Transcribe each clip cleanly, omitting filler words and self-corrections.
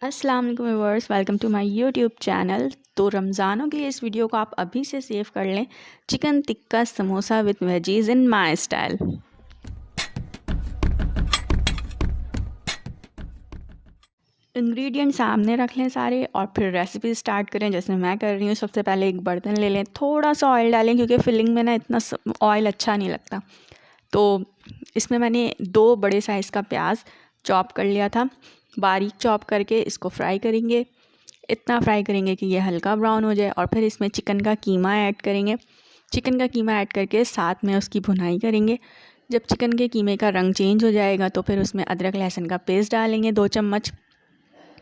अस्सलाम वालेकुम viewers, welcome to my YouTube channel. तो रमज़ानों के लिए इस वीडियो को आप अभी से सेव कर लें। Chicken tikka samosa with veggies in my style. Ingredient सामने रख लें सारे और फिर रेसिपी स्टार्ट करें जैसे मैं कर रही हूँ। सबसे पहले एक बर्तन ले लें, थोड़ा सा ऑयल डालें क्योंकि फिलिंग में ना इतना ऑयल अच्छा नहीं लगता। तो इसमें मैंने 2 बड़े साइज़ का प्याज चॉप कर लिया था, बारीक चॉप करके इसको फ्राई करेंगे। इतना फ्राई करेंगे कि ये हल्का ब्राउन हो जाए और फिर इसमें चिकन का कीमा ऐड करेंगे। चिकन का कीमा ऐड करके साथ में उसकी भुनाई करेंगे। जब चिकन के कीमे का रंग चेंज हो जाएगा तो फिर उसमें अदरक लहसुन का पेस्ट डालेंगे 2 चम्मच।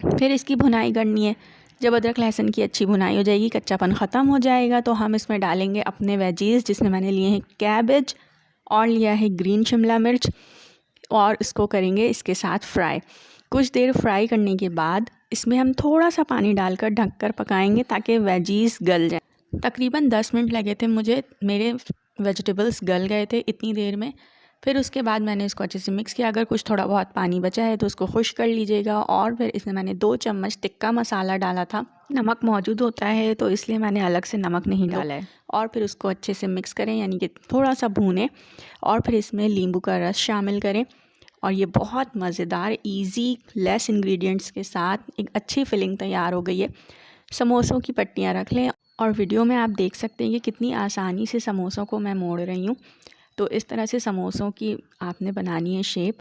फिर इसकी भुनाई करनी है। जब अदरक लहसुन की अच्छी भुनाई हो जाएगी, कच्चापन ख़त्म हो जाएगा, तो हम इसमें डालेंगे अपने वेजीज़, जिसमें मैंने लिए हैं कैबेज और लिया है ग्रीन शिमला मिर्च, और इसको करेंगे इसके साथ फ्राई। कुछ देर फ्राई करने के बाद इसमें हम थोड़ा सा पानी डालकर ढककर पकाएंगे ताकि वेजीज़ गल जाएं। तकरीबन 10 मिनट लगे थे मुझे, मेरे वेजिटेबल्स गल गए थे इतनी देर में। फिर उसके बाद मैंने इसको अच्छे से मिक्स किया। अगर कुछ थोड़ा बहुत पानी बचा है तो उसको खुश्क कर लीजिएगा। और फिर इसमें मैंने 2 चम्मच टिक्का मसाला डाला था। नमक मौजूद होता है तो इसलिए मैंने अलग से नमक नहीं डाला है। और फिर उसको अच्छे से मिक्स करें, यानी कि थोड़ा सा भूनें। और फिर इसमें नींबू का रस शामिल करें और ये बहुत मज़ेदार, इजी, लेस इंग्रेडिएंट्स के साथ एक अच्छी फिलिंग तैयार हो गई है। समोसों की पट्टियाँ रख लें और वीडियो में आप देख सकते हैं कि कितनी आसानी से समोसों को मैं मोड़ रही हूँ। तो इस तरह से समोसों की आपने बनानी है शेप,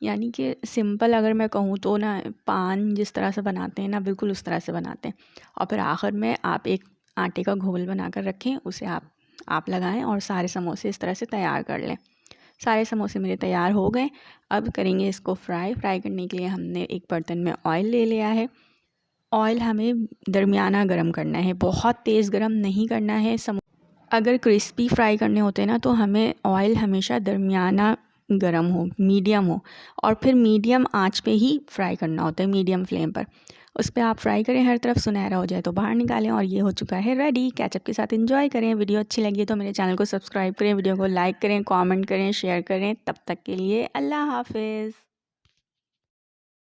यानी कि सिंपल अगर मैं कहूँ तो ना, पान जिस तरह से बनाते हैं ना, बिल्कुल उस तरह से बनाते हैं। और फिर आखिर में आप एक आटे का घोल बनाकर रखें, उसे आप लगाएं और सारे समोसे इस तरह से तैयार कर लें। सारे समोसे मेरे तैयार हो गए। अब करेंगे इसको फ्राई करने के लिए हमने एक बर्तन में ऑयल ले लिया है। ऑयल हमें दरमियाना गरम करना है, बहुत तेज़ गरम नहीं करना है। अगर क्रिस्पी फ्राई करने होते हैं ना, तो हमें ऑयल हमेशा दरमियाना गरम हो, मीडियम हो, और फिर मीडियम आंच पे ही फ्राई करना होता है, मीडियम फ्लेम पर। उस पर आप फ्राई करें, हर तरफ सुनहरा हो जाए तो बाहर निकालें। और ये हो चुका है रेडी। केचप के साथ एंजॉय करें। वीडियो अच्छी लगी तो मेरे चैनल को सब्सक्राइब करें, वीडियो को लाइक करें, कमेंट करें, शेयर करें। तब तक के लिए अल्लाह हाफिज़।